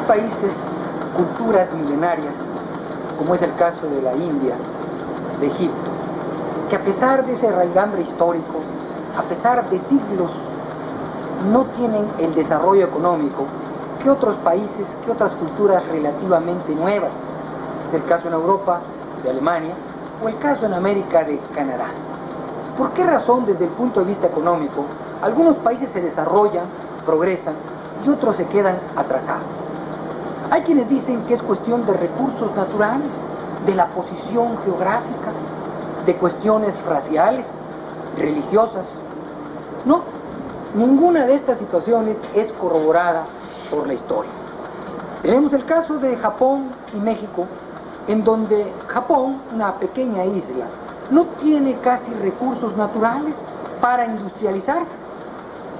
países, culturas milenarias, como es el caso de la India, de Egipto, que a pesar de ese raigambre histórico, a pesar de siglos, no tienen el desarrollo económico que otros países, que otras culturas relativamente nuevas. Es el caso en Europa de Alemania o el caso en América de Canadá. ¿Por qué razón, desde el punto de vista económico, algunos países se desarrollan, progresan y otros se quedan atrasados? Hay quienes dicen que es cuestión de recursos naturales, de la posición geográfica, de cuestiones raciales, religiosas. No, ninguna de estas situaciones es corroborada por la historia. Tenemos el caso de Japón y México, en donde Japón, una pequeña isla, no tiene casi recursos naturales para industrializarse.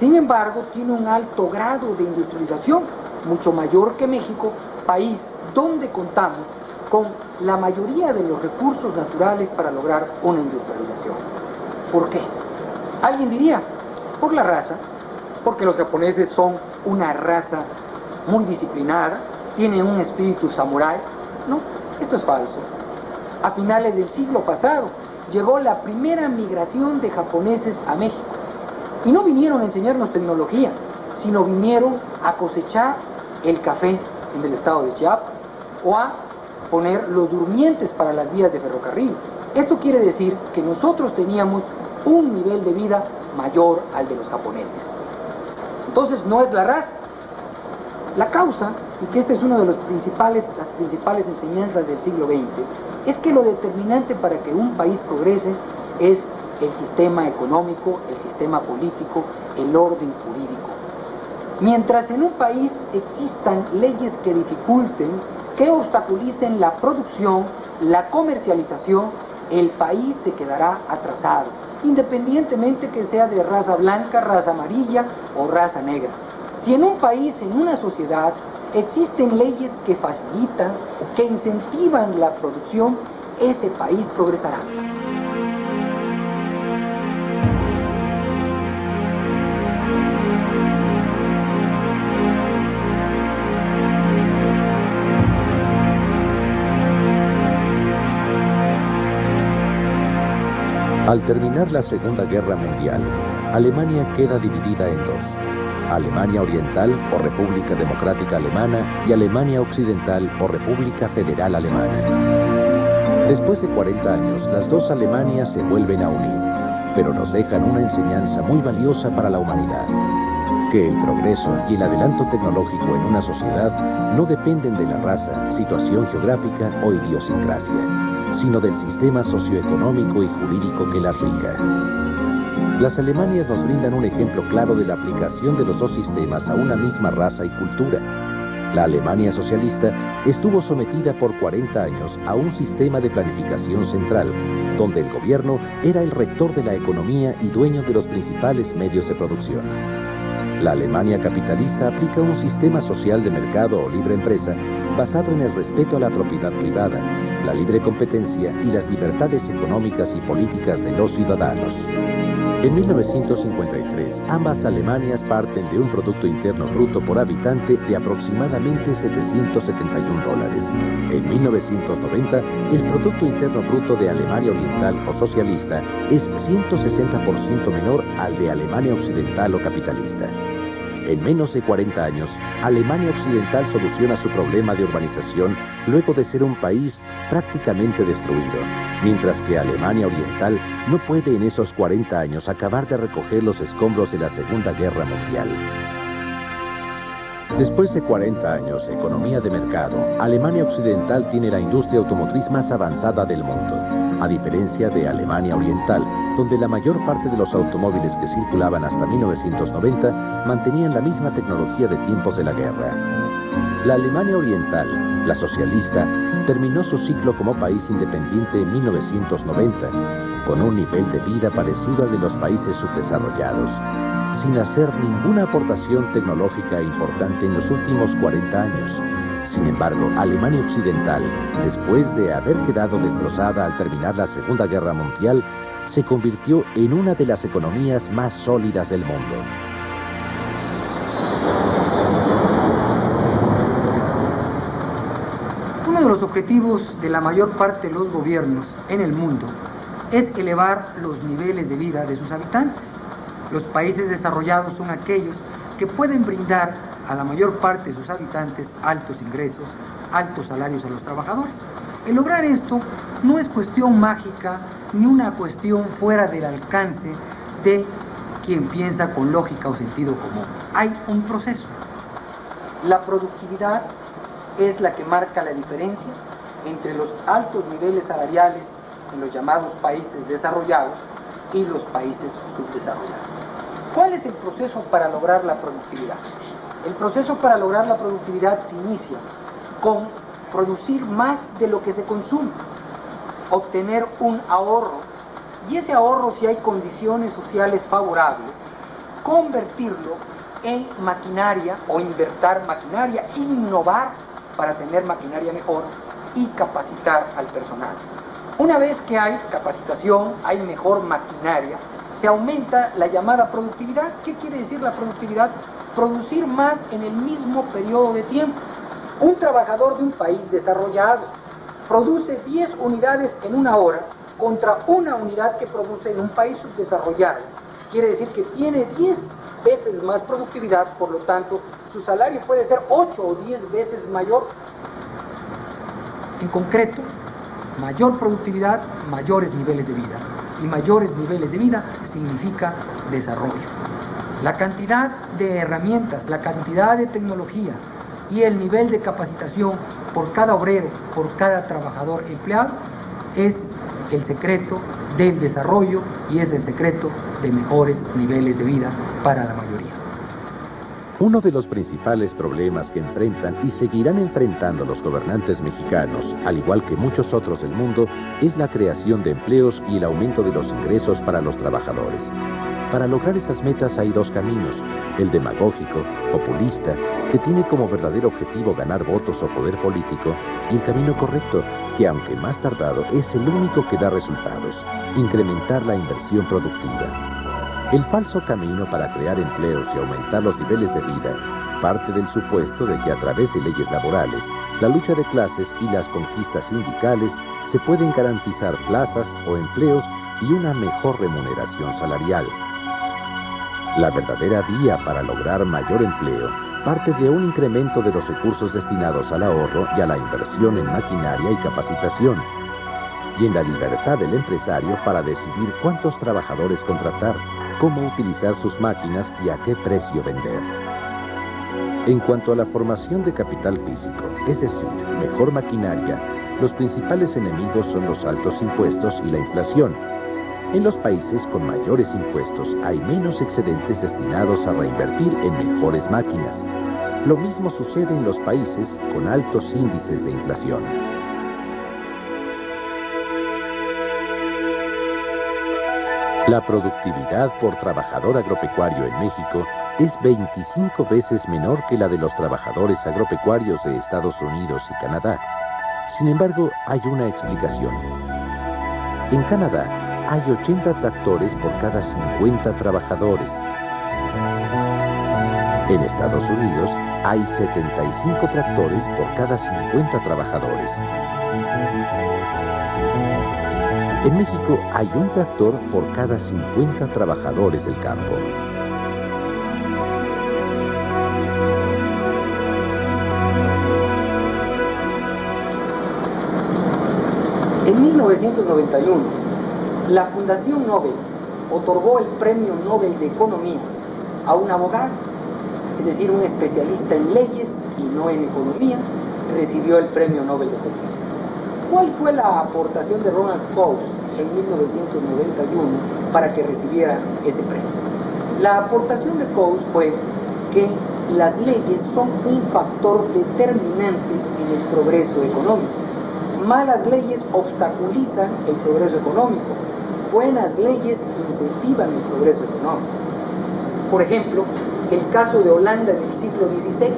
Sin embargo, tiene un alto grado de industrialización, mucho mayor que México, país donde contamos con la mayoría de los recursos naturales para lograr una industrialización. ¿Por qué? Alguien diría, por la raza, porque los japoneses son una raza muy disciplinada, tienen un espíritu samurái. No, esto es falso. A finales del siglo pasado llegó la primera migración de japoneses a México. Y no vinieron a enseñarnos tecnología, sino vinieron a cosechar el café en el estado de Chiapas o a poner los durmientes para las vías de ferrocarril. Esto quiere decir que nosotros teníamos un nivel de vida mayor al de los japoneses. Entonces no es la raza. La causa, y que esta es una de las principales enseñanzas del siglo XX, es que lo determinante para que un país progrese es el sistema económico, el sistema político, el orden jurídico. Mientras en un país existan leyes que dificulten, que obstaculicen la producción, la comercialización, el país se quedará atrasado, independientemente que sea de raza blanca, raza amarilla o raza negra. Si en un país, en una sociedad, existen leyes que facilitan, que incentivan la producción, ese país progresará. Al terminar la Segunda Guerra Mundial, Alemania queda dividida en dos: Alemania Oriental o República Democrática Alemana y Alemania Occidental o República Federal Alemana. Después de 40 años, las dos Alemanias se vuelven a unir, pero nos dejan una enseñanza muy valiosa para la humanidad: que el progreso y el adelanto tecnológico en una sociedad no dependen de la raza, situación geográfica o idiosincrasia, sino del sistema socioeconómico y jurídico que las rija. Las Alemanias nos brindan un ejemplo claro de la aplicación de los dos sistemas a una misma raza y cultura. La Alemania socialista estuvo sometida por 40 años a un sistema de planificación central, donde el gobierno era el rector de la economía y dueño de los principales medios de producción. La Alemania capitalista aplica un sistema social de mercado o libre empresa basado en el respeto a la propiedad privada, la libre competencia y las libertades económicas y políticas de los ciudadanos. En 1953, ambas Alemanias parten de un Producto Interno Bruto por habitante de aproximadamente $771. En 1990, el Producto Interno Bruto de Alemania Oriental o socialista es 160% menor al de Alemania Occidental o capitalista. En menos de 40 años, Alemania Occidental soluciona su problema de urbanización luego de ser un país prácticamente destruido, mientras que Alemania Oriental no puede en esos 40 años acabar de recoger los escombros de la Segunda Guerra Mundial. Después de 40 años de economía de mercado, Alemania Occidental tiene la industria automotriz más avanzada del mundo, a diferencia de Alemania Oriental, donde la mayor parte de los automóviles que circulaban hasta 1990 mantenían la misma tecnología de tiempos de la guerra. La Alemania Oriental, la socialista, terminó su ciclo como país independiente en 1990, con un nivel de vida parecido al de los países subdesarrollados, sin hacer ninguna aportación tecnológica importante en los últimos 40 años. Sin embargo, Alemania Occidental, después de haber quedado destrozada al terminar la Segunda Guerra Mundial, se convirtió en una de las economías más sólidas del mundo. de los objetivos de la mayor parte de los gobiernos en el mundo es elevar los niveles de vida de sus habitantes. Los países desarrollados son aquellos que pueden brindar a la mayor parte de sus habitantes altos ingresos, altos salarios a los trabajadores. El lograr esto no es cuestión mágica ni una cuestión fuera del alcance de quien piensa con lógica o sentido común. Hay un proceso. La productividad es la que marca la diferencia entre los altos niveles salariales en los llamados países desarrollados y los países subdesarrollados. ¿Cuál es el proceso para lograr la productividad? El proceso para lograr la productividad se inicia con producir más de lo que se consume, obtener un ahorro, y ese ahorro, si hay condiciones sociales favorables, convertirlo en maquinaria o invertir maquinaria, innovar para tener maquinaria mejor y capacitar al personal. Una vez que hay capacitación, hay mejor maquinaria, se aumenta la llamada productividad. ¿Qué quiere decir la productividad? Producir más en el mismo periodo de tiempo. Un trabajador de un país desarrollado produce 10 unidades en una hora contra una unidad que produce en un país subdesarrollado. Quiere decir que tiene 10 veces más productividad, por lo tanto, su salario puede ser 8 o 10 veces mayor. En concreto, mayor productividad, mayores niveles de vida. Y mayores niveles de vida significa desarrollo. La cantidad de herramientas, la cantidad de tecnología y el nivel de capacitación por cada obrero, por cada trabajador empleado, es el secreto del desarrollo y es el secreto de mejores niveles de vida para la mayoría. Uno de los principales problemas que enfrentan y seguirán enfrentando los gobernantes mexicanos, al igual que muchos otros del mundo, es la creación de empleos y el aumento de los ingresos para los trabajadores. Para lograr esas metas hay dos caminos: el demagógico, populista, que tiene como verdadero objetivo ganar votos o poder político, y el camino correcto, que aunque más tardado, es el único que da resultados: incrementar la inversión productiva. El falso camino para crear empleos y aumentar los niveles de vida parte del supuesto de que a través de leyes laborales, la lucha de clases y las conquistas sindicales se pueden garantizar plazas o empleos y una mejor remuneración salarial. La verdadera vía para lograr mayor empleo parte de un incremento de los recursos destinados al ahorro y a la inversión en maquinaria y capacitación, y en la libertad del empresario para decidir cuántos trabajadores contratar, cómo utilizar sus máquinas y a qué precio vender. En cuanto a la formación de capital físico, es decir, mejor maquinaria, los principales enemigos son los altos impuestos y la inflación. En los países con mayores impuestos hay menos excedentes destinados a reinvertir en mejores máquinas. Lo mismo sucede en los países con altos índices de inflación. La productividad por trabajador agropecuario en México es 25 veces menor que la de los trabajadores agropecuarios de Estados Unidos y Canadá. Sin embargo, hay una explicación. En Canadá hay 80 tractores por cada 50 trabajadores. En Estados Unidos hay 75 tractores por cada 50 trabajadores. En México hay un tractor por cada 50 trabajadores del campo. En 1991, la Fundación Nobel otorgó el Premio Nobel de Economía a un abogado, es decir, un especialista en leyes y no en economía, recibió el Premio Nobel de Economía. ¿Cuál fue la aportación de Ronald Coase en 1991 para que recibiera ese premio? La aportación de Coase fue que las leyes son un factor determinante en el progreso económico. Malas leyes obstaculizan el progreso económico. Buenas leyes incentivan el progreso económico. Por ejemplo, el caso de Holanda del siglo XVI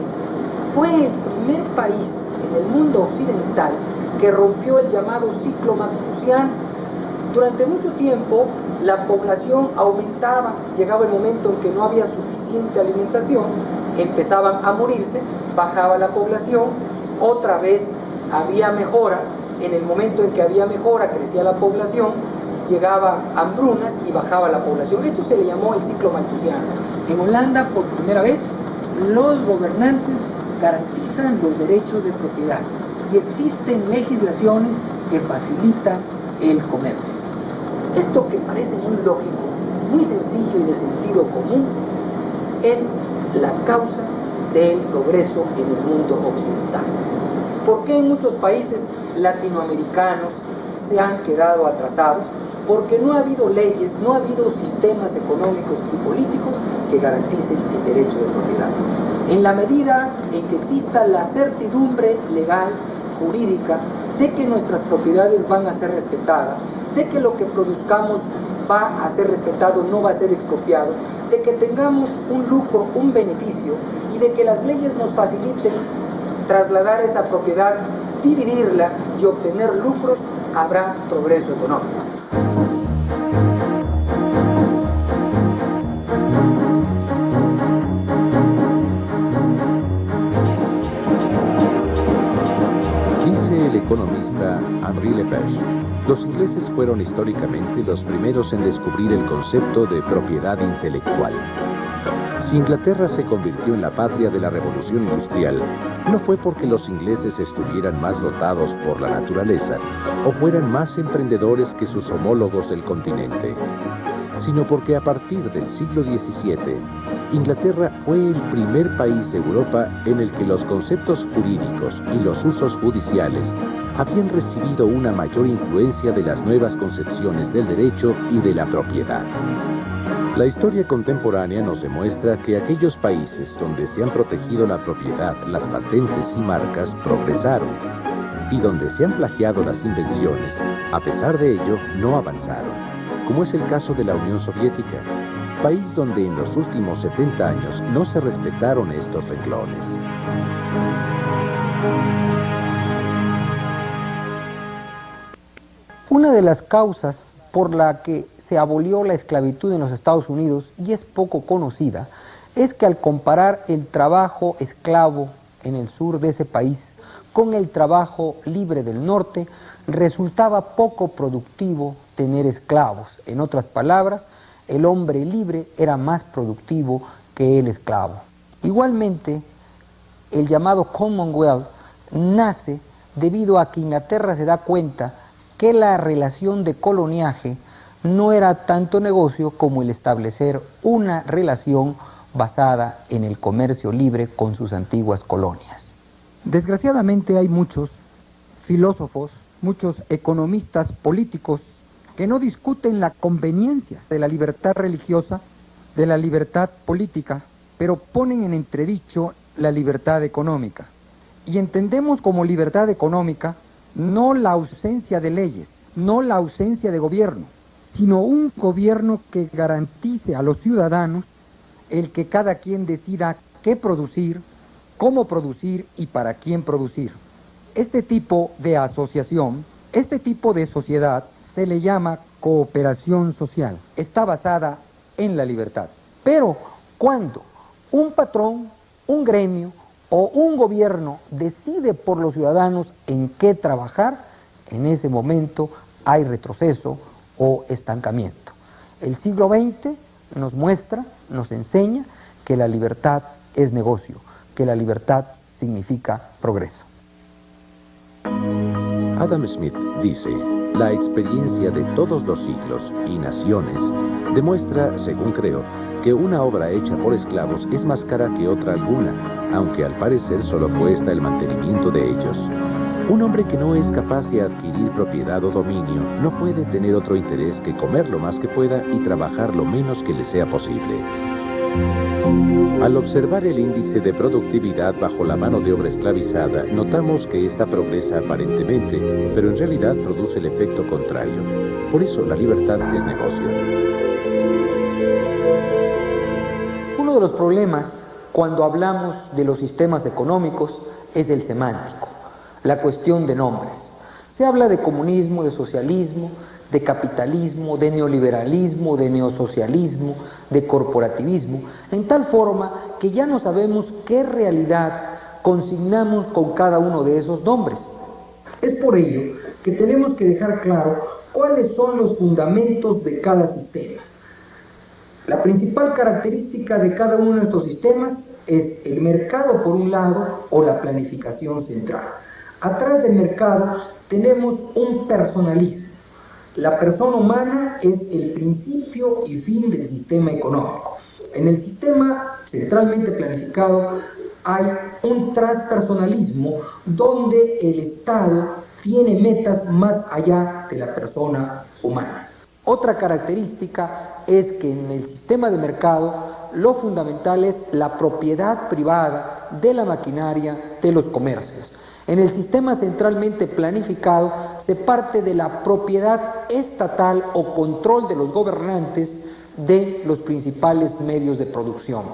fue el primer país en el mundo occidental que rompió el llamado ciclo malthusiano. Durante mucho tiempo la población aumentaba, llegaba el momento en que no había suficiente alimentación, empezaban a morirse, bajaba la población, otra vez había mejora, en el momento en que había mejora crecía la población, llegaba hambrunas y bajaba la población. Esto se le llamó el ciclo malthusiano. En Holanda, por primera vez, los gobernantes garantizan los derechos de propiedad y existen legislaciones que facilitan el comercio. Esto que parece muy lógico, muy sencillo y de sentido común, es la causa del progreso en el mundo occidental. ¿Por qué en muchos países latinoamericanos se han quedado atrasados? Porque no ha habido leyes, no ha habido sistemas económicos y políticos que garanticen el derecho de propiedad. En la medida en que exista la certidumbre legal, jurídica, de que nuestras propiedades van a ser respetadas, de que lo que produzcamos va a ser respetado, no va a ser expropiado, de que tengamos un lucro, un beneficio, y de que las leyes nos faciliten trasladar esa propiedad, dividirla y obtener lucros, habrá progreso económico. Dice el economista Henri Lepage, los ingleses fueron históricamente los primeros en descubrir el concepto de propiedad intelectual. Si Inglaterra se convirtió en la patria de la revolución industrial, no fue porque los ingleses estuvieran más dotados por la naturaleza o fueran más emprendedores que sus homólogos del continente, sino porque a partir del siglo XVII, Inglaterra fue el primer país de Europa en el que los conceptos jurídicos y los usos judiciales habían recibido una mayor influencia de las nuevas concepciones del derecho y de la propiedad. La historia contemporánea nos demuestra que aquellos países donde se han protegido la propiedad, las patentes y marcas progresaron, y donde se han plagiado las invenciones, a pesar de ello, no avanzaron, como es el caso de la Unión Soviética, país donde en los últimos 70 años no se respetaron estos renglones. Una de las causas por la que se abolió la esclavitud en los Estados Unidos, y es poco conocida, es que al comparar el trabajo esclavo en el sur de ese país con el trabajo libre del norte, resultaba poco productivo tener esclavos. En otras palabras, el hombre libre era más productivo que el esclavo. Igualmente, el llamado Commonwealth nace debido a que Inglaterra se da cuenta que la relación de coloniaje no era tanto negocio como el establecer una relación basada en el comercio libre con sus antiguas colonias. Desgraciadamente hay muchos filósofos, muchos economistas políticos que no discuten la conveniencia de la libertad religiosa, de la libertad política, pero ponen en entredicho la libertad económica. Y entendemos como libertad económica no la ausencia de leyes, no la ausencia de gobierno, sino un gobierno que garantice a los ciudadanos el que cada quien decida qué producir, cómo producir y para quién producir. Este tipo de asociación, este tipo de sociedad se le llama cooperación social. Está basada en la libertad. Pero cuando un patrón, un gremio o un gobierno decide por los ciudadanos en qué trabajar, en ese momento hay retroceso o estancamiento. El siglo XX nos muestra, nos enseña que la libertad es negocio, que la libertad significa progreso. Adam Smith dice, la experiencia de todos los siglos y naciones demuestra, según creo, que una obra hecha por esclavos es más cara que otra alguna, aunque al parecer solo cuesta el mantenimiento de ellos. Un hombre que no es capaz de adquirir propiedad o dominio no puede tener otro interés que comer lo más que pueda y trabajar lo menos que le sea posible. Al observar el índice de productividad bajo la mano de obra esclavizada, notamos que ésta progresa aparentemente, pero en realidad produce el efecto contrario. Por eso la libertad es negocio. Uno de los problemas cuando hablamos de los sistemas económicos es el semántico, la cuestión de nombres. Se habla de comunismo, de socialismo, de capitalismo, de neoliberalismo, de neosocialismo, de corporativismo, en tal forma que ya no sabemos qué realidad consignamos con cada uno de esos nombres. Es por ello que tenemos que dejar claro cuáles son los fundamentos de cada sistema. La principal característica de cada uno de estos sistemas es el mercado por un lado o la planificación central. Atrás del mercado tenemos un personalismo. La persona humana es el principio y fin del sistema económico. En el sistema centralmente planificado hay un transpersonalismo donde el Estado tiene metas más allá de la persona humana. Otra característica es que en el sistema de mercado lo fundamental es la propiedad privada de la maquinaria de los comercios. En el sistema centralmente planificado se parte de la propiedad estatal o control de los gobernantes de los principales medios de producción.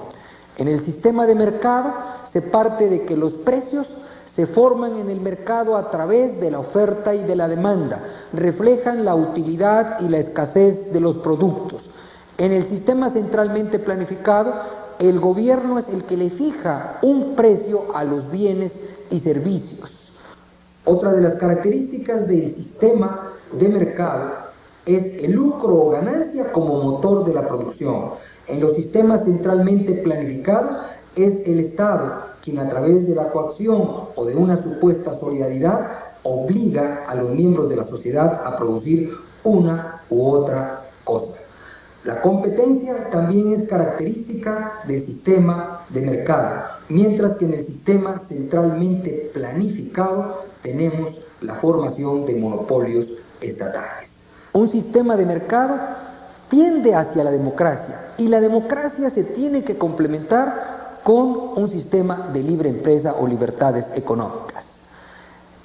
En el sistema de mercado se parte de que los precios se forman en el mercado a través de la oferta y de la demanda, reflejan la utilidad y la escasez de los productos. En el sistema centralmente planificado, el gobierno es el que le fija un precio a los bienes y servicios. Otra de las características del sistema de mercado es el lucro o ganancia como motor de la producción. En los sistemas centralmente planificados es el Estado quien a través de la coacción o de una supuesta solidaridad obliga a los miembros de la sociedad a producir una u otra cosa. La competencia también es característica del sistema de mercado, mientras que en el sistema centralmente planificado tenemos la formación de monopolios estatales. Un sistema de mercado tiende hacia la democracia y la democracia se tiene que complementar con un sistema de libre empresa o libertades económicas.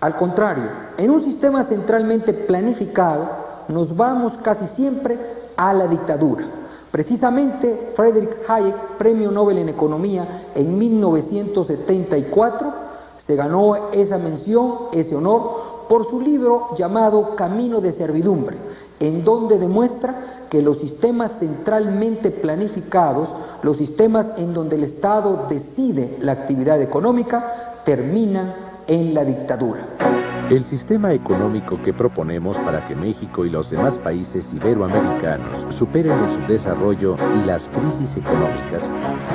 Al contrario, en un sistema centralmente planificado nos vamos casi siempre a la dictadura. Precisamente Friedrich Hayek, Premio Nobel en Economía en 1974, se ganó esa mención, ese honor, por su libro llamado Camino de Servidumbre, en donde demuestra que los sistemas centralmente planificados, los sistemas en donde el Estado decide la actividad económica, terminan en la dictadura. El sistema económico que proponemos para que México y los demás países iberoamericanos superen el subdesarrollo y las crisis económicas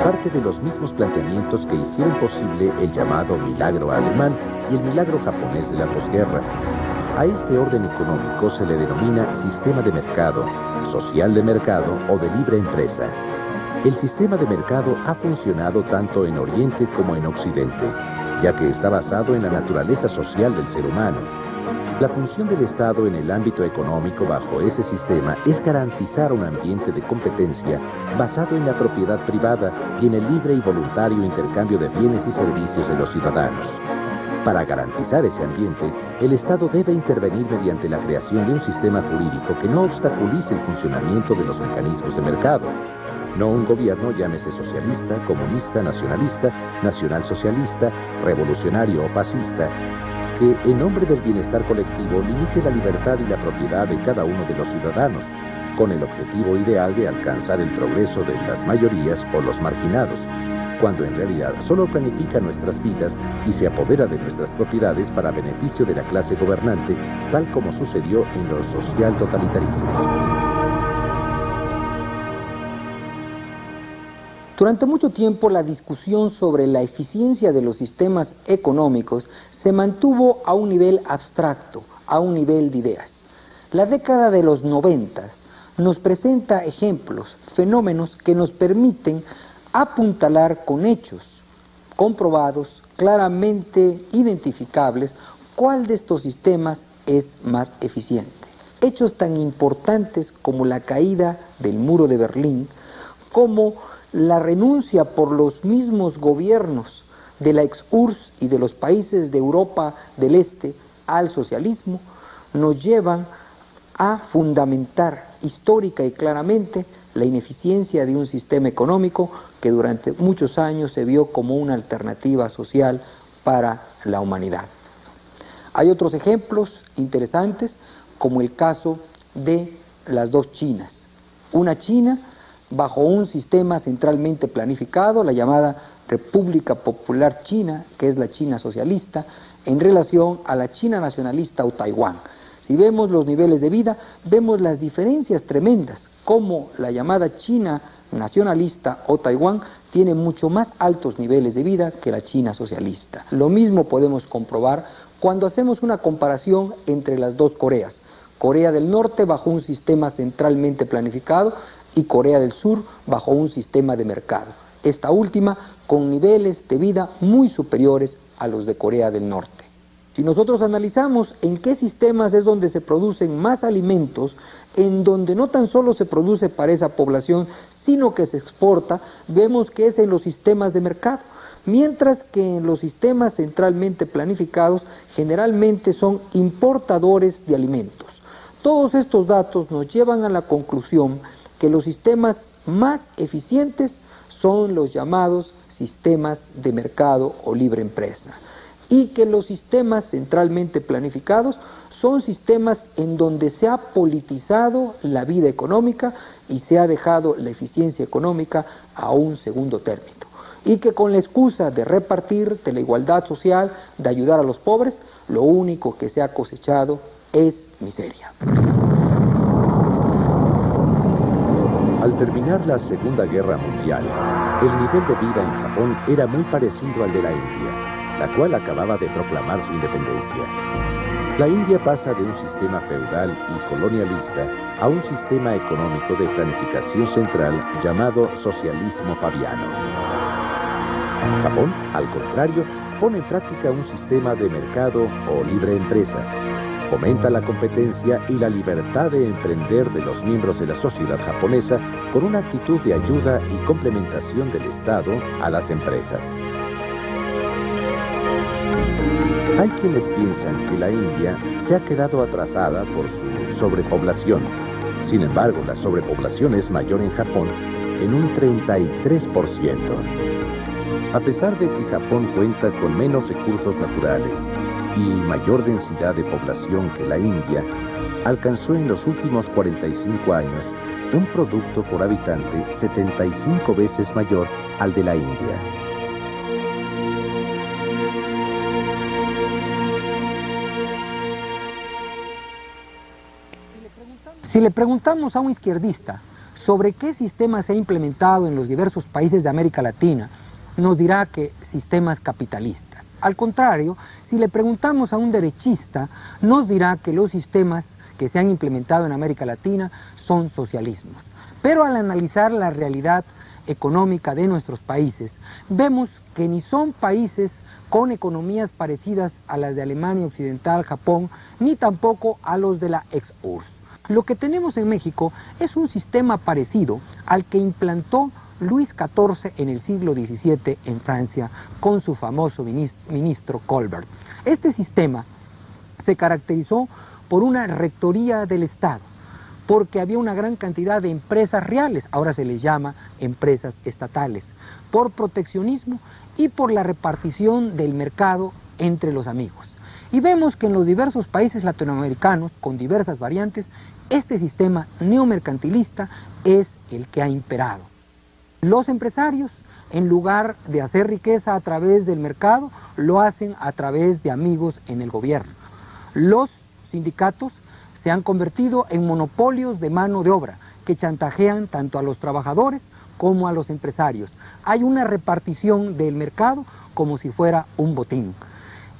parte de los mismos planteamientos que hicieron posible el llamado milagro alemán y el milagro japonés de la posguerra. A este orden económico se le denomina sistema de mercado, social de mercado o de libre empresa. El sistema de mercado ha funcionado tanto en Oriente como en Occidente, ya que está basado en la naturaleza social del ser humano. La función del Estado en el ámbito económico bajo ese sistema es garantizar un ambiente de competencia basado en la propiedad privada y en el libre y voluntario intercambio de bienes y servicios de los ciudadanos. Para garantizar ese ambiente, el Estado debe intervenir mediante la creación de un sistema jurídico que no obstaculice el funcionamiento de los mecanismos de mercado. No un gobierno, llámese socialista, comunista, nacionalista, nacionalsocialista, revolucionario o fascista, que en nombre del bienestar colectivo limite la libertad y la propiedad de cada uno de los ciudadanos, con el objetivo ideal de alcanzar el progreso de las mayorías o los marginados, cuando en realidad solo planifica nuestras vidas y se apodera de nuestras propiedades para beneficio de la clase gobernante, tal como sucedió en los social totalitarismos. Durante mucho tiempo la discusión sobre la eficiencia de los sistemas económicos se mantuvo a un nivel abstracto, a un nivel de ideas. La década de los 90 nos presenta ejemplos, fenómenos que nos permiten apuntalar con hechos comprobados, claramente identificables, cuál de estos sistemas es más eficiente. Hechos tan importantes como la caída del muro de Berlín, como la renuncia por los mismos gobiernos de la ex-URSS y de los países de Europa del Este al socialismo, nos llevan a fundamentar histórica y claramente la ineficiencia de un sistema económico que durante muchos años se vio como una alternativa social para la humanidad. Hay otros ejemplos interesantes, como el caso de las dos Chinas. Una China bajo un sistema centralmente planificado, la llamada República Popular China, que es la China socialista, en relación a la China nacionalista o Taiwán. Si vemos los niveles de vida, vemos las diferencias tremendas, como la llamada China nacionalista o Taiwán tiene mucho más altos niveles de vida que la China socialista. Lo mismo podemos comprobar cuando hacemos una comparación entre las dos Coreas. Corea del Norte bajo un sistema centralmente planificado y Corea del Sur bajo un sistema de mercado. Esta última con niveles de vida muy superiores a los de Corea del Norte. Si nosotros analizamos en qué sistemas es donde se producen más alimentos, en donde no tan solo se produce para esa población, sino que se exporta, vemos que es en los sistemas de mercado, mientras que en los sistemas centralmente planificados generalmente son importadores de alimentos. Todos estos datos nos llevan a la conclusión que los sistemas más eficientes son los llamados sistemas de mercado o libre empresa, y que los sistemas centralmente planificados son sistemas en donde se ha politizado la vida económica y se ha dejado la eficiencia económica a un segundo término, y que con la excusa de repartir, de la igualdad social, de ayudar a los pobres, lo único que se ha cosechado es miseria. Al terminar la Segunda Guerra Mundial, el nivel de vida en Japón era muy parecido al de la India, la cual acababa de proclamar su independencia. La India pasa de un sistema feudal y colonialista a un sistema económico de planificación central llamado socialismo fabiano. Japón, al contrario, pone en práctica un sistema de mercado o libre empresa. Fomenta la competencia y la libertad de emprender de los miembros de la sociedad japonesa con una actitud de ayuda y complementación del Estado a las empresas. Hay quienes piensan que la India se ha quedado atrasada por su sobrepoblación. Sin embargo, la sobrepoblación es mayor en Japón en un 33%. A pesar de que Japón cuenta con menos recursos naturales y mayor densidad de población que la India, alcanzó en los últimos 45 años un producto por habitante 75 veces mayor al de la India. Si le preguntamos a un izquierdista sobre qué sistema se ha implementado en los diversos países de América Latina, nos dirá que sistemas capitalistas. Al contrario, si le preguntamos a un derechista, nos dirá que los sistemas que se han implementado en América Latina son socialismos. Pero al analizar la realidad económica de nuestros países, vemos que ni son países con economías parecidas a las de Alemania Occidental, Japón, ni tampoco a los de la ex-URSS. Lo que tenemos en México es un sistema parecido al que implantó Luis XIV en el siglo XVII en Francia con su famoso ministro Colbert. Este sistema se caracterizó por una rectoría del Estado, porque había una gran cantidad de empresas reales, ahora se les llama empresas estatales, por proteccionismo y por la repartición del mercado entre los amigos. Y vemos que en los diversos países latinoamericanos, con diversas variantes, este sistema neomercantilista es el que ha imperado. Los empresarios, en lugar de hacer riqueza a través del mercado, lo hacen a través de amigos en el gobierno. Los sindicatos se han convertido en monopolios de mano de obra que chantajean tanto a los trabajadores como a los empresarios. Hay una repartición del mercado como si fuera un botín.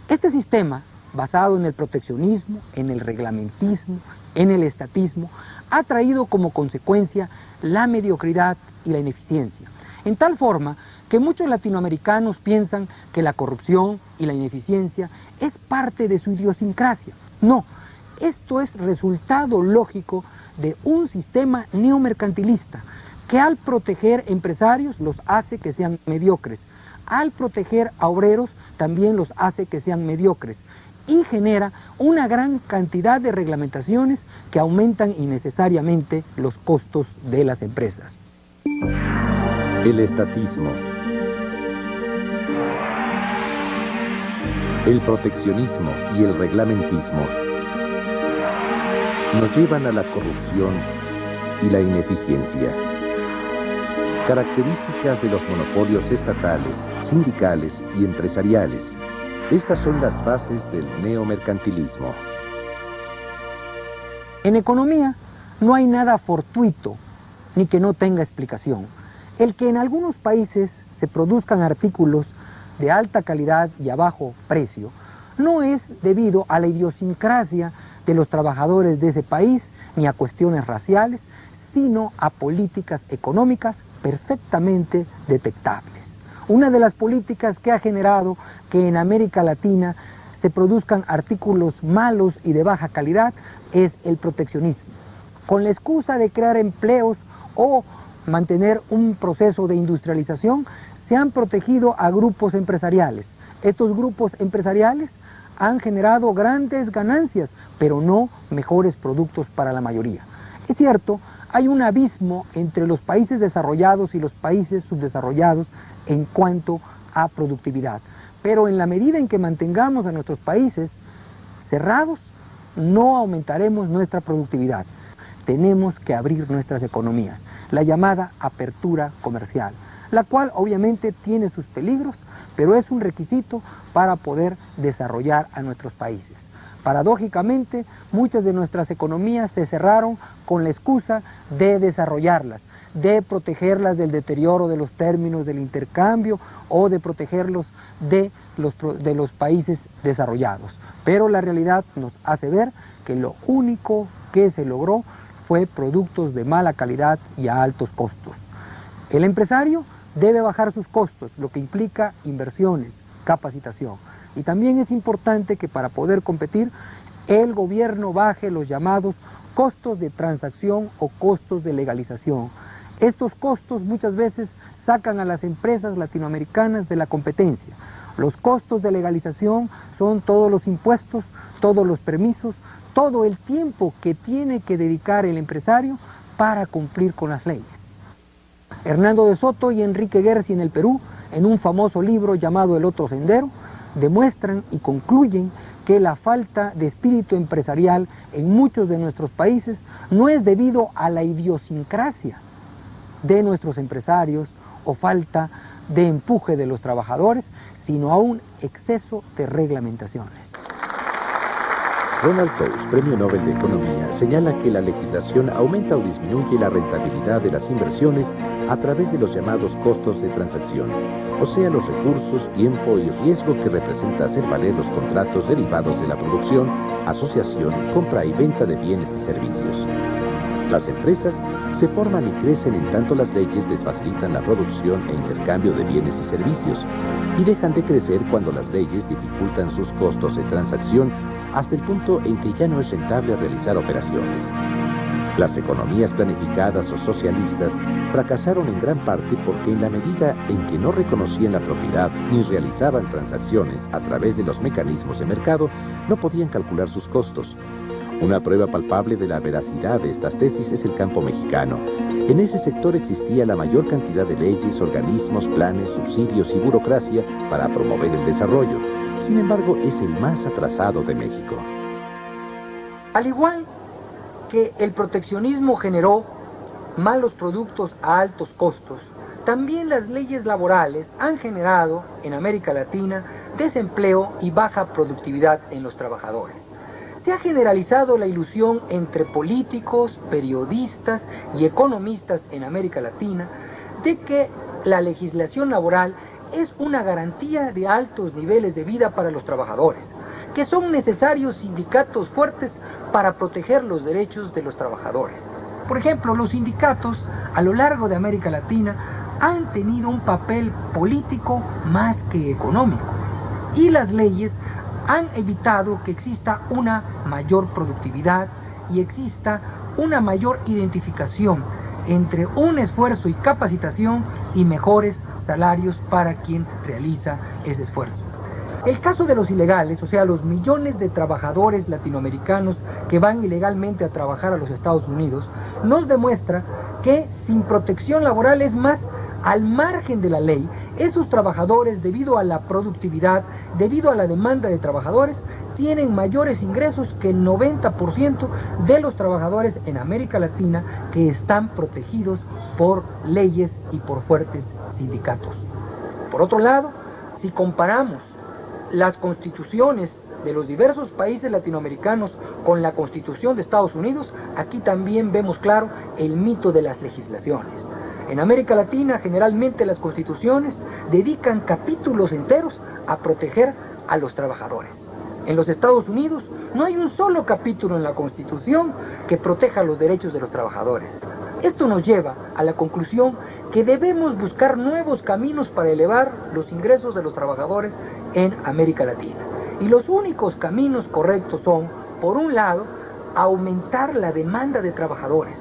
Este sistema, basado en el proteccionismo, en el reglamentismo, en el estatismo, ha traído como consecuencia la mediocridad y la ineficiencia, en tal forma que muchos latinoamericanos piensan que la corrupción y la ineficiencia es parte de su idiosincrasia. No, esto es resultado lógico de un sistema neomercantilista que al proteger empresarios los hace que sean mediocres, al proteger a obreros también los hace que sean mediocres, y genera una gran cantidad de reglamentaciones que aumentan innecesariamente los costos de las empresas. El estatismo, el proteccionismo y el reglamentismo nos llevan a la corrupción y la ineficiencia. Características de los monopolios estatales, sindicales y empresariales Estas son las bases del neomercantilismo. En economía no hay nada fortuito ni que no tenga explicación. El que en algunos países se produzcan artículos de alta calidad y a bajo precio no es debido a la idiosincrasia de los trabajadores de ese país ni a cuestiones raciales, sino a políticas económicas perfectamente detectables. Una de las políticas que ha generado que en América Latina se produzcan artículos malos y de baja calidad es el proteccionismo. Con la excusa de crear empleos o mantener un proceso de industrialización, se han protegido a grupos empresariales. Estos grupos empresariales han generado grandes ganancias, pero no mejores productos para la mayoría. Es cierto, hay un abismo entre los países desarrollados y los países subdesarrollados en cuanto a productividad. Pero en la medida en que mantengamos a nuestros países cerrados, no aumentaremos nuestra productividad. Tenemos que abrir nuestras economías, la llamada apertura comercial, la cual obviamente tiene sus peligros, pero es un requisito para poder desarrollar a nuestros países. Paradójicamente, muchas de nuestras economías se cerraron con la excusa de desarrollarlas, de protegerlas del deterioro de los términos del intercambio o de protegerlos de los países desarrollados. Pero la realidad nos hace ver que lo único que se logró fue productos de mala calidad y a altos costos. El empresario debe bajar sus costos, lo que implica inversiones, capacitación. Y también es importante que para poder competir, el gobierno baje los llamados costos de transacción o costos de legalización. Estos costos muchas veces sacan a las empresas latinoamericanas de la competencia. Los costos de legalización son todos los impuestos, todos los permisos, todo el tiempo que tiene que dedicar el empresario para cumplir con las leyes. Hernando de Soto y Enrique Gersi en el Perú, en un famoso libro llamado El Otro Sendero, demuestran y concluyen que la falta de espíritu empresarial en muchos de nuestros países no es debido a la idiosincrasia de nuestros empresarios o falta de empuje de los trabajadores, sino a un exceso de reglamentaciones. Ronald Coase, Premio Nobel de Economía, señala que la legislación aumenta o disminuye la rentabilidad de las inversiones a través de los llamados costos de transacción, o sea, los recursos, tiempo y riesgo que representa hacer valer los contratos derivados de la producción, asociación, compra y venta de bienes y servicios. Las empresas se forman y crecen en tanto las leyes les facilitan la producción e intercambio de bienes y servicios, y dejan de crecer cuando las leyes dificultan sus costos de transacción hasta el punto en que ya no es rentable realizar operaciones. Las economías planificadas o socialistas fracasaron en gran parte porque en la medida en que no reconocían la propiedad ni realizaban transacciones a través de los mecanismos de mercado, no podían calcular sus costos. Una prueba palpable de la veracidad de estas tesis es el campo mexicano. En ese sector existía la mayor cantidad de leyes, organismos, planes, subsidios y burocracia para promover el desarrollo. Sin embargo, es el más atrasado de México. Al igual que el proteccionismo generó malos productos a altos costos, también las leyes laborales han generado en América Latina desempleo y baja productividad en los trabajadores. Se ha generalizado la ilusión entre políticos, periodistas y economistas en América Latina de que la legislación laboral es una garantía de altos niveles de vida para los trabajadores, que son necesarios sindicatos fuertes para proteger los derechos de los trabajadores. Por ejemplo, los sindicatos a lo largo de América Latina han tenido un papel político más que económico, y las leyes han evitado que exista una mayor productividad y exista una mayor identificación entre un esfuerzo y capacitación y mejores salarios para quien realiza ese esfuerzo. El caso de los ilegales, o sea, los millones de trabajadores latinoamericanos que van ilegalmente a trabajar a los Estados Unidos, nos demuestra que sin protección laboral, es más, al margen de la ley, esos trabajadores, debido a la productividad, debido a la demanda de trabajadores, tienen mayores ingresos que el 90% de los trabajadores en América Latina que están protegidos por leyes y por fuertes sindicatos. Por otro lado, si comparamos las constituciones de los diversos países latinoamericanos con la Constitución de Estados Unidos, aquí también vemos claro el mito de las legislaciones. En América Latina, generalmente las constituciones dedican capítulos enteros a proteger a los trabajadores. En los Estados Unidos no hay un solo capítulo en la Constitución que proteja los derechos de los trabajadores. Esto nos lleva a la conclusión que debemos buscar nuevos caminos para elevar los ingresos de los trabajadores en América Latina. Y los únicos caminos correctos son, por un lado, aumentar la demanda de trabajadores.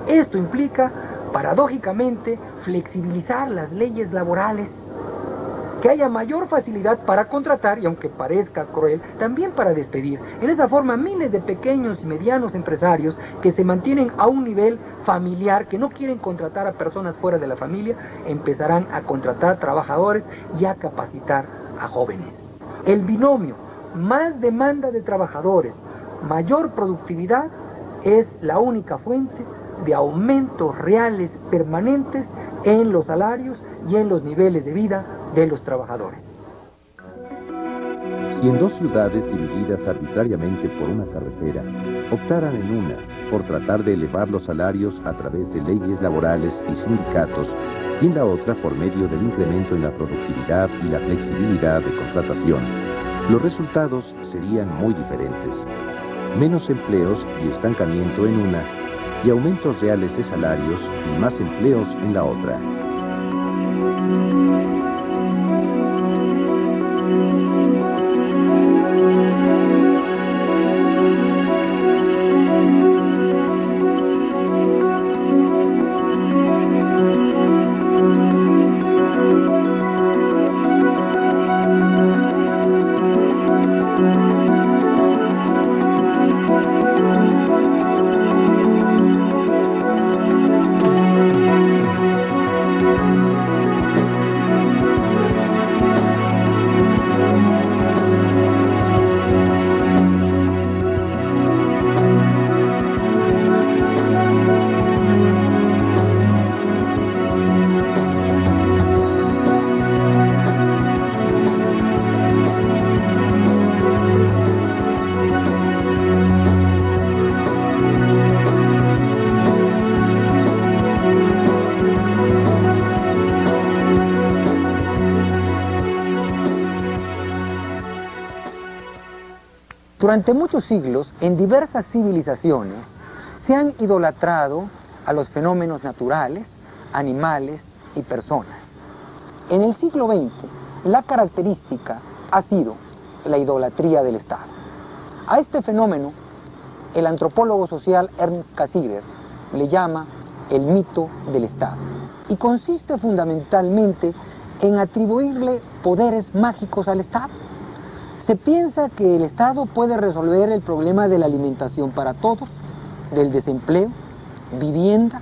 Esto implica, paradójicamente, flexibilizar las leyes laborales, que haya mayor facilidad para contratar y, aunque parezca cruel, también para despedir. En esa forma, miles de pequeños y medianos empresarios que se mantienen a un nivel familiar, que no quieren contratar a personas fuera de la familia, empezarán a contratar trabajadores y a capacitar a jóvenes. El binomio más demanda de trabajadores, mayor productividad, es la única fuente de aumentos reales permanentes en los salarios y en los niveles de vida de los trabajadores. Si en dos ciudades divididas arbitrariamente por una carretera optaran en una por tratar de elevar los salarios a través de leyes laborales y sindicatos, y en la otra por medio del incremento en la productividad y la flexibilidad de contratación, los resultados serían muy diferentes. Menos empleos y estancamiento en una, y aumentos reales de salarios y más empleos en la otra. Durante muchos siglos, en diversas civilizaciones, se han idolatrado a los fenómenos naturales, animales y personas. En el siglo XX, la característica ha sido la idolatría del Estado. A este fenómeno, el antropólogo social Ernst Cassirer le llama el mito del Estado, y consiste fundamentalmente en atribuirle poderes mágicos al Estado. Se piensa que el Estado puede resolver el problema de la alimentación para todos, del desempleo, vivienda,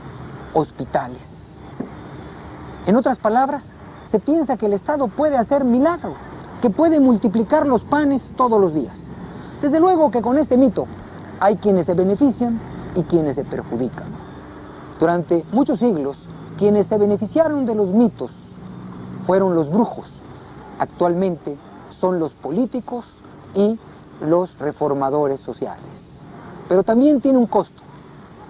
hospitales. En otras palabras, se piensa que el Estado puede hacer milagros, que puede multiplicar los panes todos los días. Desde luego que con este mito hay quienes se benefician y quienes se perjudican. Durante muchos siglos, quienes se beneficiaron de los mitos fueron los brujos. Actualmente son los políticos y los reformadores sociales. Pero también tiene un costo.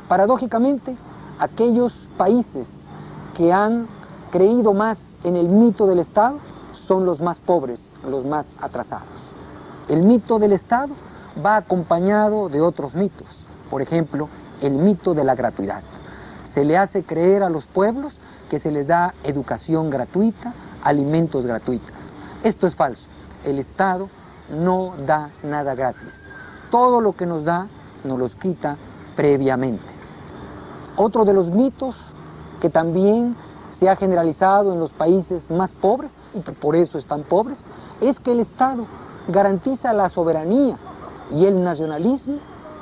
Paradójicamente, aquellos países que han creído más en el mito del Estado son los más pobres, los más atrasados. El mito del Estado va acompañado de otros mitos. Por ejemplo, el mito de la gratuidad. Se le hace creer a los pueblos que se les da educación gratuita, alimentos gratuitos. Esto es falso. El Estado no da nada gratis. Todo lo que nos da, nos los quita previamente. Otro de los mitos que también se ha generalizado en los países más pobres, y que por eso están pobres, es que el Estado garantiza la soberanía y el nacionalismo,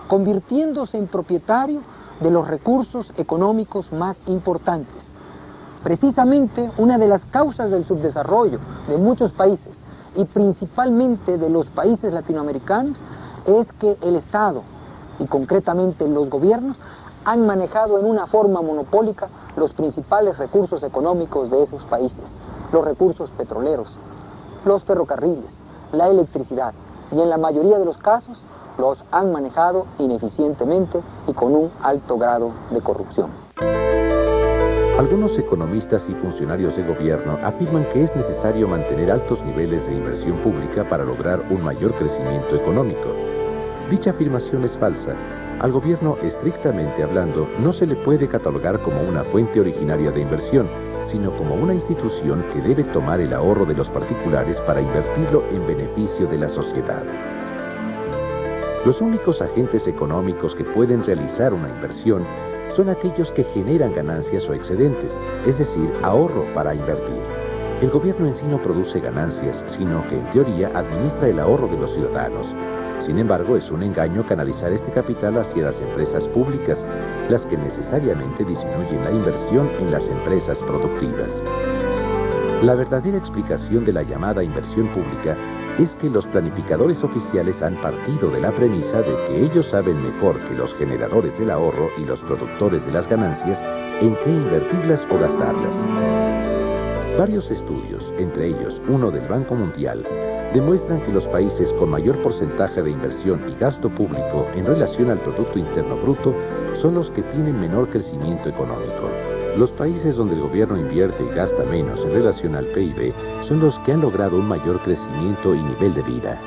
convirtiéndose en propietario de los recursos económicos más importantes. Precisamente una de las causas del subdesarrollo de muchos países, y principalmente de los países latinoamericanos, es que el Estado, y concretamente los gobiernos, han manejado en una forma monopólica los principales recursos económicos de esos países, los recursos petroleros, los ferrocarriles, la electricidad y en la mayoría de los casos los han manejado ineficientemente y con un alto grado de corrupción. Algunos economistas y funcionarios de gobierno afirman que es necesario mantener altos niveles de inversión pública para lograr un mayor crecimiento económico. Dicha afirmación es falsa. Al gobierno, estrictamente hablando, no se le puede catalogar como una fuente originaria de inversión, sino como una institución que debe tomar el ahorro de los particulares para invertirlo en beneficio de la sociedad. Los únicos agentes económicos que pueden realizar una inversión son aquellos que generan ganancias o excedentes, es decir, ahorro para invertir. El gobierno en sí no produce ganancias, sino que en teoría administra el ahorro de los ciudadanos. Sin embargo, es un engaño canalizar este capital hacia las empresas públicas, las que necesariamente disminuyen la inversión en las empresas productivas. La verdadera explicación de la llamada inversión pública es que los planificadores oficiales han partido de la premisa de que ellos saben mejor que los generadores del ahorro y los productores de las ganancias en qué invertirlas o gastarlas. Varios estudios, entre ellos uno del Banco Mundial, demuestran que los países con mayor porcentaje de inversión y gasto público en relación al Producto Interno Bruto son los que tienen menor crecimiento económico. Los países donde el gobierno invierte y gasta menos en relación al PIB son los que han logrado un mayor crecimiento y nivel de vida.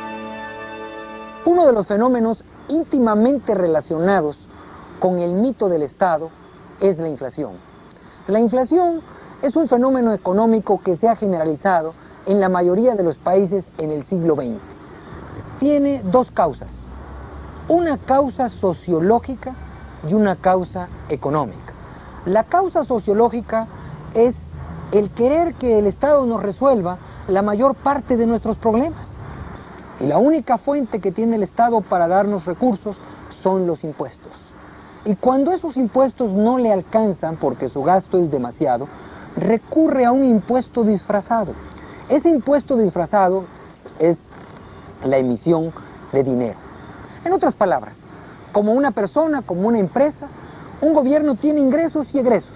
Uno de los fenómenos íntimamente relacionados con el mito del Estado es la inflación. La inflación es un fenómeno económico que se ha generalizado en la mayoría de los países en el siglo XX. Tiene dos causas, una causa sociológica y una causa económica. La causa sociológica es el querer que el Estado nos resuelva la mayor parte de nuestros problemas. Y la única fuente que tiene el Estado para darnos recursos son los impuestos. Y cuando esos impuestos no le alcanzan porque su gasto es demasiado, recurre a un impuesto disfrazado. Ese impuesto disfrazado es la emisión de dinero. En otras palabras, como una persona, como una empresa, un gobierno tiene ingresos y egresos.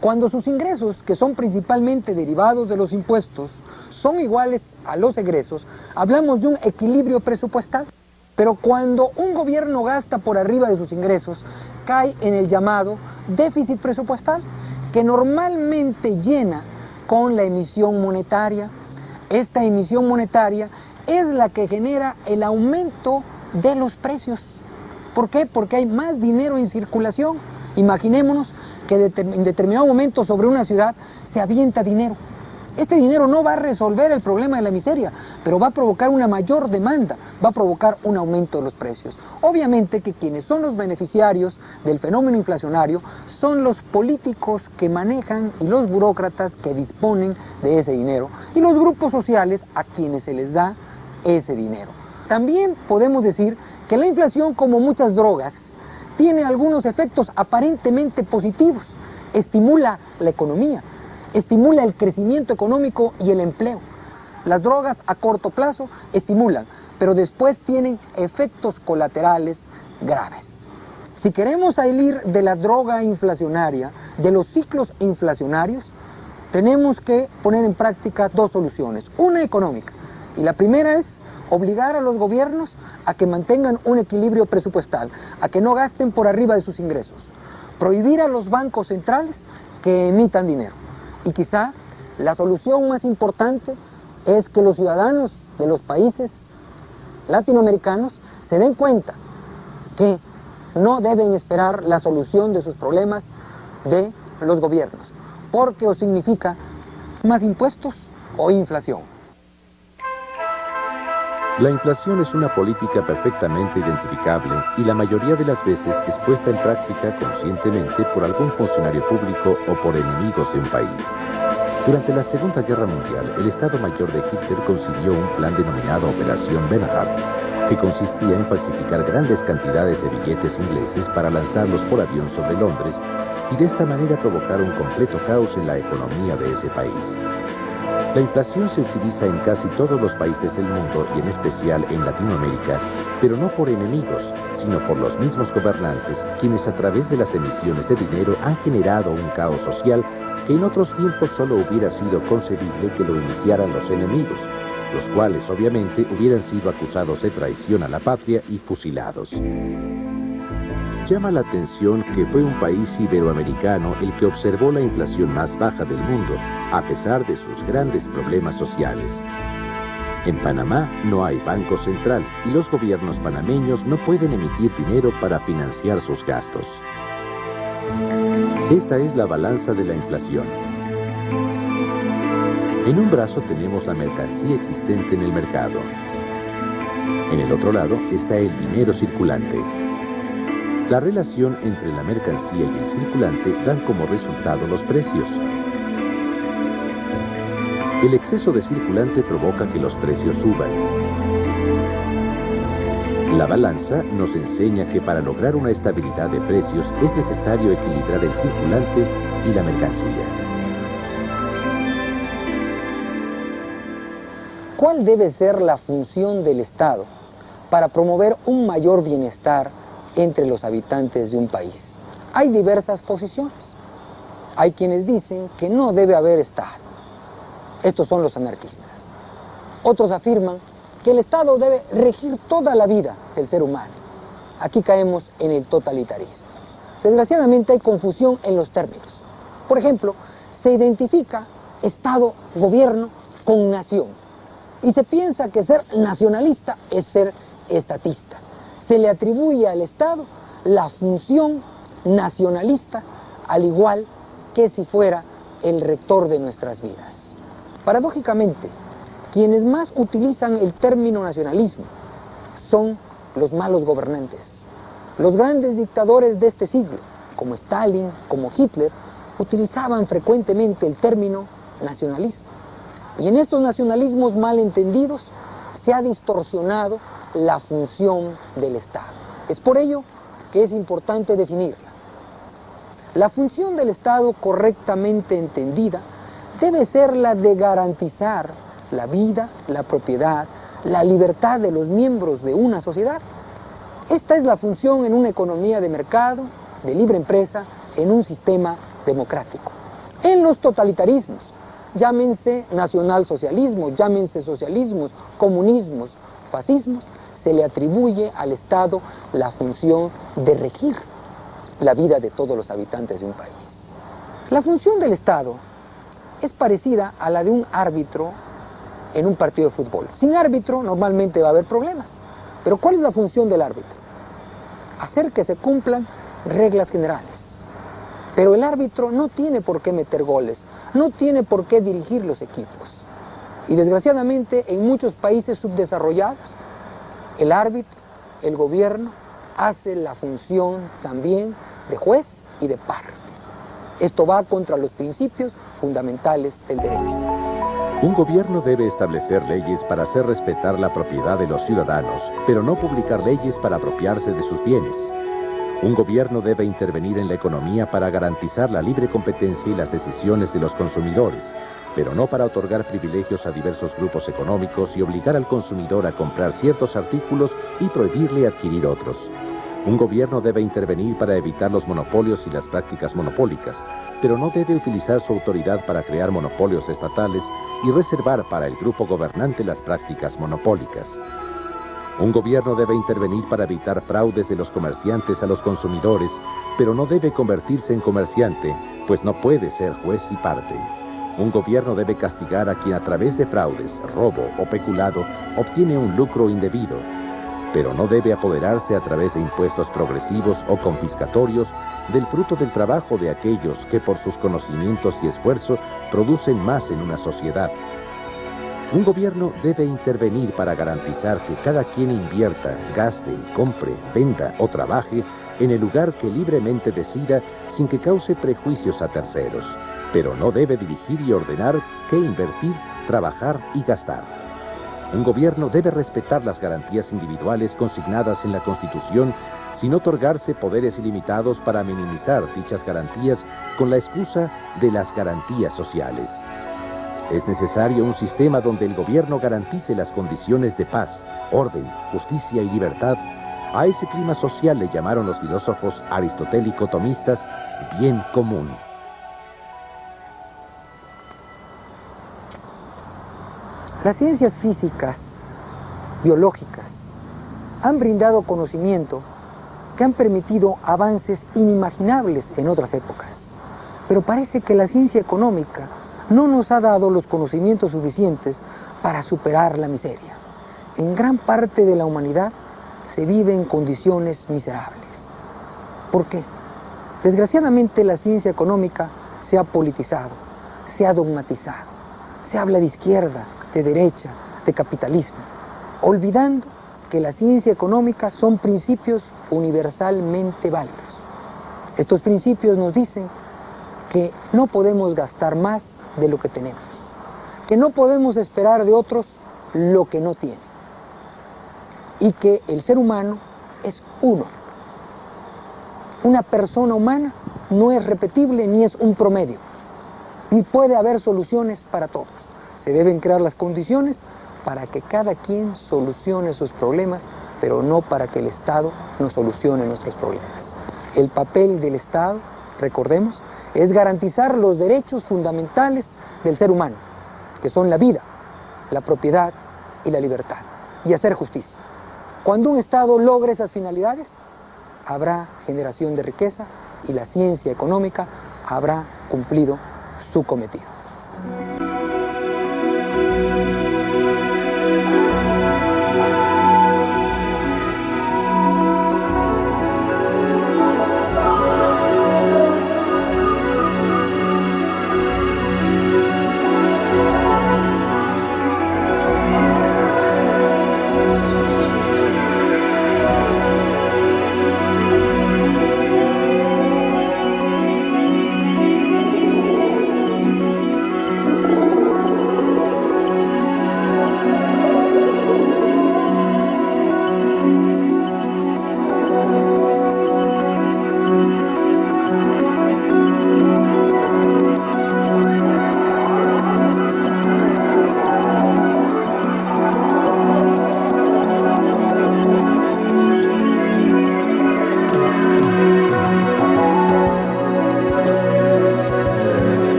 Cuando sus ingresos, que son principalmente derivados de los impuestos, son iguales a los egresos, hablamos de un equilibrio presupuestal. Pero cuando un gobierno gasta por arriba de sus ingresos, cae en el llamado déficit presupuestal, que normalmente llena con la emisión monetaria. Esta emisión monetaria es la que genera el aumento de los precios. ¿Por qué? Porque hay más dinero en circulación. Imaginémonos que en determinado momento sobre una ciudad se avienta dinero. Este dinero no va a resolver el problema de la miseria, pero va a provocar una mayor demanda, va a provocar un aumento de los precios. Obviamente que quienes son los beneficiarios del fenómeno inflacionario son los políticos que manejan y los burócratas que disponen de ese dinero y los grupos sociales a quienes se les da ese dinero. También podemos decir que la inflación, como muchas drogas, tiene algunos efectos aparentemente positivos. Estimula la economía, estimula el crecimiento económico y el empleo. Las drogas a corto plazo estimulan, pero después tienen efectos colaterales graves. Si queremos salir de la droga inflacionaria, de los ciclos inflacionarios, tenemos que poner en práctica dos soluciones. Una económica, y la primera es obligar a los gobiernos a que mantengan un equilibrio presupuestal, a que no gasten por arriba de sus ingresos. Prohibir a los bancos centrales que emitan dinero. Y quizá la solución más importante es que los ciudadanos de los países latinoamericanos se den cuenta que no deben esperar la solución de sus problemas de los gobiernos, porque o significa más impuestos o inflación. La inflación es una política perfectamente identificable y la mayoría de las veces es puesta en práctica conscientemente por algún funcionario público o por enemigos de un país. Durante la Segunda Guerra Mundial, el Estado Mayor de Hitler concibió un plan denominado Operación Bernhardt, que consistía en falsificar grandes cantidades de billetes ingleses para lanzarlos por avión sobre Londres y de esta manera provocar un completo caos en la economía de ese país. La inflación se utiliza en casi todos los países del mundo y en especial en Latinoamérica, pero no por enemigos, sino por los mismos gobernantes, quienes a través de las emisiones de dinero han generado un caos social que en otros tiempos solo hubiera sido concebible que lo iniciaran los enemigos. los cuales obviamente hubieran sido acusados de traición a la patria y fusilados. Llama la atención que fue un país iberoamericano el que observó la inflación más baja del mundo, a pesar de sus grandes problemas sociales. En Panamá no hay banco central y los gobiernos panameños no pueden emitir dinero para financiar sus gastos. Esta es la balanza de la inflación. En un brazo tenemos la mercancía existente en el mercado. En el otro lado está el dinero circulante. La relación entre la mercancía y el circulante dan como resultado los precios. El exceso de circulante provoca que los precios suban. La balanza nos enseña que para lograr una estabilidad de precios es necesario equilibrar el circulante y la mercancía. ¿Cuál debe ser la función del Estado para promover un mayor bienestar entre los habitantes de un país? Hay diversas posiciones. Hay quienes dicen que no debe haber Estado. Estos son los anarquistas. Otros afirman que el Estado debe regir toda la vida del ser humano. Aquí caemos en el totalitarismo. Desgraciadamente hay confusión en los términos. Por ejemplo, se identifica Estado, gobierno con nación. Y se piensa que ser nacionalista es ser estatista. Se le atribuye al Estado la función nacionalista, al igual que si fuera el rector de nuestras vidas. Paradójicamente, quienes más utilizan el término nacionalismo son los malos gobernantes. Los grandes dictadores de este siglo, como Stalin, como Hitler, utilizaban frecuentemente el término nacionalismo. Y en estos nacionalismos mal entendidos se ha distorsionado la función del Estado. Es por ello que es importante definirla. La función del Estado correctamente entendida debe ser la de garantizar la vida, la propiedad, la libertad de los miembros de una sociedad. Esta es la función en una economía de mercado, de libre empresa, en un sistema democrático. En los totalitarismos, llámense nacionalsocialismo, llámense socialismos, comunismos, fascismos, se le atribuye al Estado la función de regir la vida de todos los habitantes de un país. La función del Estado es parecida a la de un árbitro en un partido de fútbol. Sin árbitro normalmente va a haber problemas. Pero ¿cuál es la función del árbitro? Hacer que se cumplan reglas generales. Pero el árbitro no tiene por qué meter goles, no tiene por qué dirigir los equipos. Y desgraciadamente en muchos países subdesarrollados, el árbitro, el gobierno, hace la función también de juez y de parte. Esto va contra los principios fundamentales del derecho. Un gobierno debe establecer leyes para hacer respetar la propiedad de los ciudadanos, pero no publicar leyes para apropiarse de sus bienes. Un gobierno debe intervenir en la economía para garantizar la libre competencia y las decisiones de los consumidores, pero no para otorgar privilegios a diversos grupos económicos y obligar al consumidor a comprar ciertos artículos y prohibirle adquirir otros. Un gobierno debe intervenir para evitar los monopolios y las prácticas monopólicas, pero no debe utilizar su autoridad para crear monopolios estatales y reservar para el grupo gobernante las prácticas monopólicas. Un gobierno debe intervenir para evitar fraudes de los comerciantes a los consumidores, pero no debe convertirse en comerciante, pues no puede ser juez y parte. Un gobierno debe castigar a quien a través de fraudes, robo o peculado obtiene un lucro indebido, pero no debe apoderarse a través de impuestos progresivos o confiscatorios del fruto del trabajo de aquellos que por sus conocimientos y esfuerzo producen más en una sociedad. Un gobierno debe intervenir para garantizar que cada quien invierta, gaste, compre, venda o trabaje en el lugar que libremente decida sin que cause prejuicios a terceros, pero no debe dirigir y ordenar qué invertir, trabajar y gastar. Un gobierno debe respetar las garantías individuales consignadas en la Constitución sin otorgarse poderes ilimitados para minimizar dichas garantías con la excusa de las garantías sociales. Es necesario un sistema donde el gobierno garantice las condiciones de paz, orden, justicia y libertad. A ese clima social le llamaron los filósofos aristotélico-tomistas bien común. Las ciencias físicas, biológicas, han brindado conocimiento que han permitido avances inimaginables en otras épocas. Pero parece que la ciencia económica no nos ha dado los conocimientos suficientes para superar la miseria. En gran parte de la humanidad se vive en condiciones miserables. ¿Por qué? Desgraciadamente la ciencia económica se ha politizado, se ha dogmatizado. Se habla de izquierda, de derecha, de capitalismo, olvidando que la ciencia económica son principios universalmente válidos. Estos principios nos dicen que no podemos gastar más de lo que tenemos, que no podemos esperar de otros lo que no tienen, y que el ser humano es uno. Una persona humana no es repetible ni es un promedio, ni puede haber soluciones para todos. Se deben crear las condiciones para que cada quien solucione sus problemas, pero no para que el Estado nos solucione nuestros problemas. El papel del Estado, recordemos, es garantizar los derechos fundamentales del ser humano, que son la vida, la propiedad y la libertad, y hacer justicia. Cuando un Estado logre esas finalidades, habrá generación de riqueza y la ciencia económica habrá cumplido su cometido.